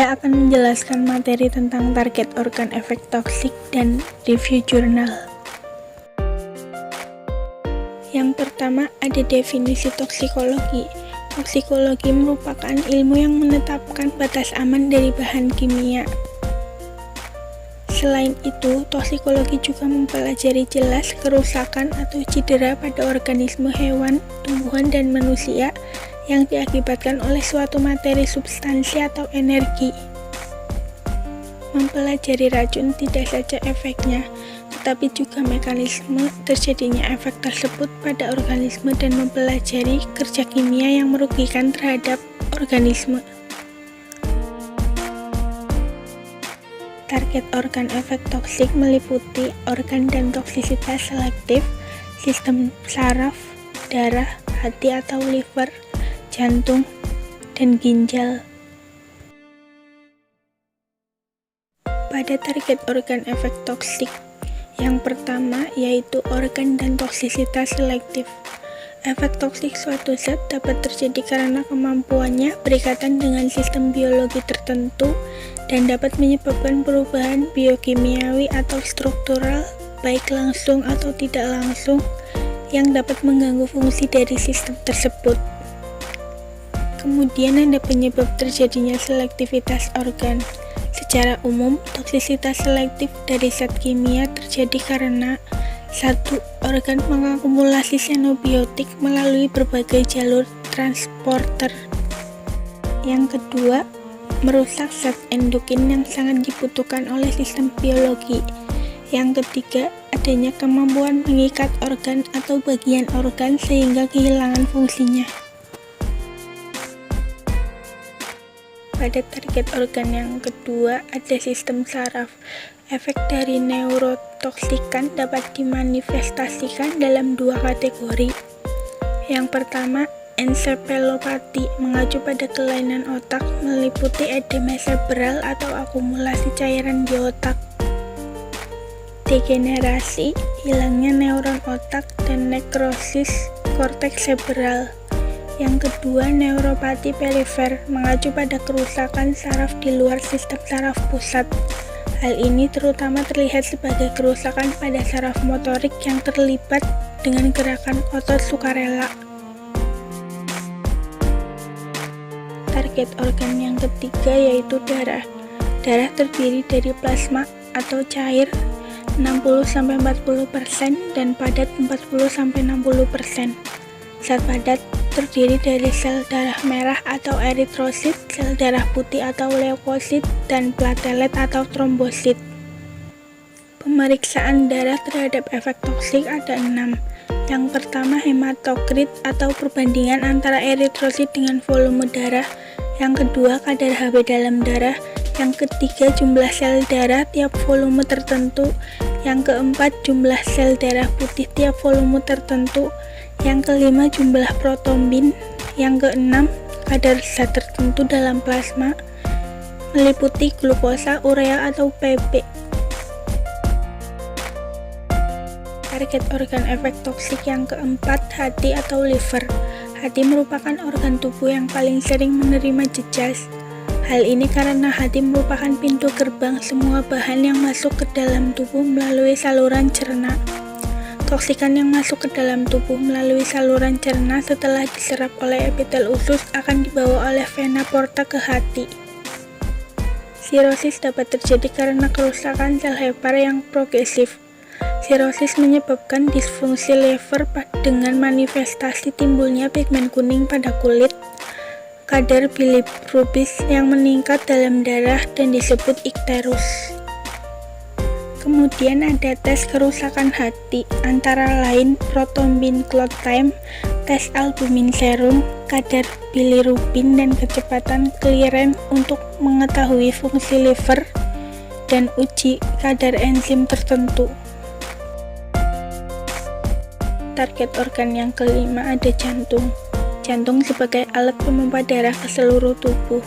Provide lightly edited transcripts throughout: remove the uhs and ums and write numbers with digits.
Saya akan menjelaskan materi tentang target organ efek toksik dan review jurnal. Yang pertama, ada definisi toksikologi. Toksikologi merupakan ilmu yang menetapkan batas aman dari bahan kimia. Selain itu, toksikologi juga mempelajari jelas kerusakan atau cedera pada organisme hewan, tumbuhan, dan manusia yang diakibatkan oleh suatu materi, substansi, atau energi. Mempelajari racun tidak saja efeknya, tetapi juga mekanisme terjadinya efek tersebut pada organisme dan mempelajari kerja kimia yang merugikan terhadap organisme. Target organ efek toksik meliputi organ dan toksisitas selektif, sistem saraf, darah, hati atau liver, jantung, dan ginjal. Pada target organ efek toksik yang pertama yaitu organ dan toksisitas selektif. Efek toksik suatu zat dapat terjadi karena kemampuannya berikatan dengan sistem biologi tertentu dan dapat menyebabkan perubahan biokimiawi atau struktural, baik langsung atau tidak langsung, yang dapat mengganggu fungsi dari sistem tersebut. Kemudian ada penyebab terjadinya selektivitas organ. Secara umum, toksisitas selektif dari zat kimia terjadi karena 1. Organ mengakumulasi xenobiotik melalui berbagai jalur transporter. Yang kedua, merusak zat endokin yang sangat dibutuhkan oleh sistem biologi. Yang ketiga, adanya kemampuan mengikat organ atau bagian organ sehingga kehilangan fungsinya. Pada target organ yang kedua ada sistem saraf. Efek dari neurotoksikan dapat dimanifestasikan dalam dua kategori. Yang pertama, ensefalopati mengacu pada kelainan otak, meliputi edema cerebral atau akumulasi cairan di otak. Degenerasi, hilangnya neuron otak, dan nekrosis korteks cerebral. Yang kedua, neuropati perifer mengacu pada kerusakan saraf di luar sistem saraf pusat. Hal ini terutama terlihat sebagai kerusakan pada saraf motorik yang terlibat dengan gerakan otot sukarela. Target organ yang ketiga yaitu darah. Darah terdiri dari plasma atau cair 60-40% dan padat 40-60%. Zat padat terdiri dari sel darah merah atau eritrosit, sel darah putih atau leukosit, dan platelet atau trombosit. Pemeriksaan darah terhadap efek toksik ada 6. Yang pertama, hematokrit atau perbandingan antara eritrosit dengan volume darah. Yang kedua, kadar Hb dalam darah. Yang ketiga, jumlah sel darah tiap volume tertentu. Yang keempat, jumlah sel darah putih tiap volume tertentu. Yang kelima, jumlah protombin. Yang keenam, kadar zat tertentu dalam plasma, meliputi glukosa, urea, atau Pb. Target organ efek toksik yang keempat, hati atau liver. Hati merupakan organ tubuh yang paling sering menerima jejas. Hal ini karena hati merupakan pintu gerbang semua bahan yang masuk ke dalam tubuh melalui saluran cerna. Toksikan yang masuk ke dalam tubuh melalui saluran cerna setelah diserap oleh epitel usus akan dibawa oleh vena porta ke hati. Sirosis dapat terjadi karena kerusakan sel hepar yang progresif. Sirosis menyebabkan disfungsi liver dengan manifestasi timbulnya pigmen kuning pada kulit, kadar bilirubin yang meningkat dalam darah dan disebut ikterus. Kemudian ada tes kerusakan hati, antara lain protombin clot time, tes albumin serum, kadar bilirubin, dan kecepatan clearance untuk mengetahui fungsi liver, dan uji kadar enzim tertentu. Target organ yang kelima ada jantung. Jantung sebagai alat pemompa darah ke seluruh tubuh.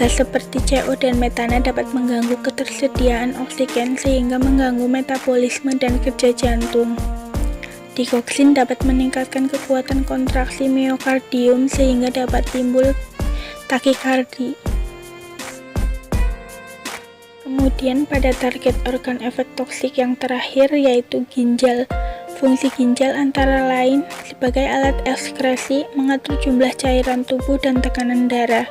Gas seperti CO dan metana dapat mengganggu ketersediaan oksigen sehingga mengganggu metabolisme dan kerja jantung. Dioksin dapat meningkatkan kekuatan kontraksi miokardium sehingga dapat timbul takikardi. Kemudian pada target organ efek toksik yang terakhir yaitu ginjal. Fungsi ginjal antara lain sebagai alat ekskresi, mengatur jumlah cairan tubuh dan tekanan darah.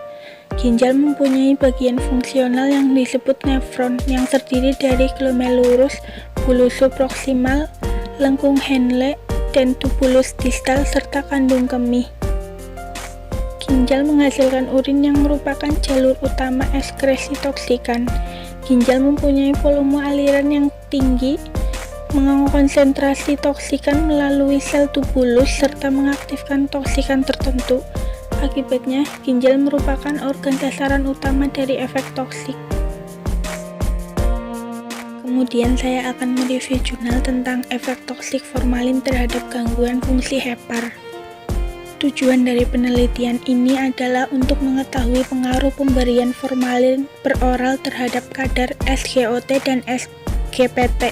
Ginjal mempunyai bagian fungsional yang disebut nefron yang terdiri dari glomerulus, bulus subproksimal, lengkung Henle, dan tubulus distal serta kandung kemih. Ginjal menghasilkan urin yang merupakan jalur utama ekskresi toksikan. Ginjal mempunyai volume aliran yang tinggi, mengonsentrasi toksikan melalui sel tubulus serta mengaktifkan toksikan tertentu. Akibatnya, ginjal merupakan organ sasaran utama dari efek toksik. Kemudian saya akan mereview jurnal tentang efek toksik formalin terhadap gangguan fungsi hepar. Tujuan dari penelitian ini adalah untuk mengetahui pengaruh pemberian formalin per oral terhadap kadar SGOT dan SGPT.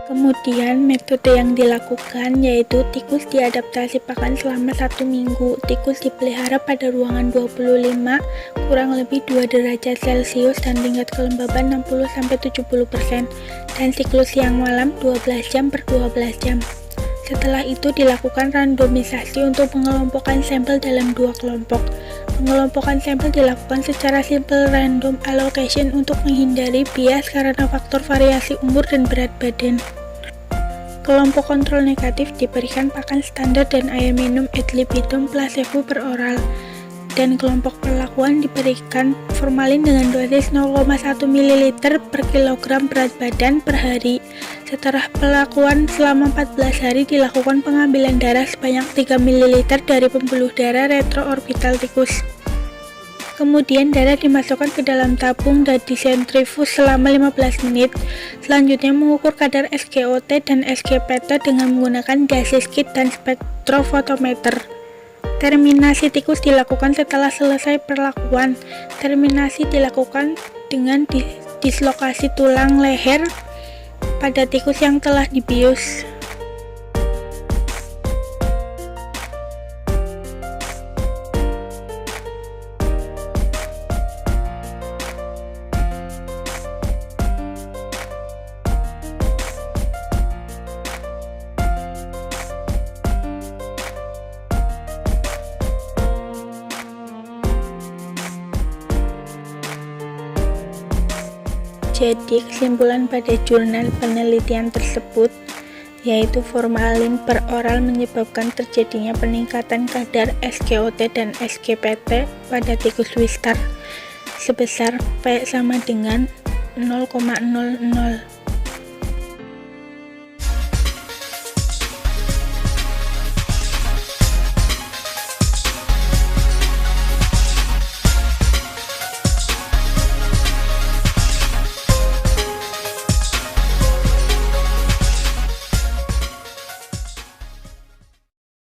Kemudian metode yang dilakukan yaitu tikus diadaptasi pakan selama 1 minggu. Tikus dipelihara pada ruangan 25 kurang lebih 2 derajat Celcius dan tingkat kelembaban 60-70% dan siklus siang malam 12 jam per 12 jam. Setelah itu dilakukan randomisasi untuk pengelompokan sampel dalam 2 kelompok. Pengelompokan sampel dilakukan secara simple random allocation untuk menghindari bias karena faktor variasi umur dan berat badan. Kelompok kontrol negatif diberikan pakan standar dan air minum ad libitum placebo per oral, dan kelompok perlakuan diberikan formalin dengan dosis 0,1 ml per kilogram berat badan per hari. Setelah pelakuan selama 14 hari dilakukan pengambilan darah sebanyak 3 ml dari pembuluh darah retroorbital tikus. Kemudian darah dimasukkan ke dalam tabung dan disentrifus selama 15 menit. Selanjutnya mengukur kadar SGOT dan SGPT dengan menggunakan Dasis kit dan spektrofotometer. Terminasi tikus dilakukan setelah selesai perlakuan. Terminasi dilakukan dengan dislokasi tulang leher pada tikus yang telah dibius. Jadi kesimpulan pada jurnal penelitian tersebut yaitu formalin per oral menyebabkan terjadinya peningkatan kadar SGOT dan SGPT pada tikus Wistar sebesar P sama dengan 0,00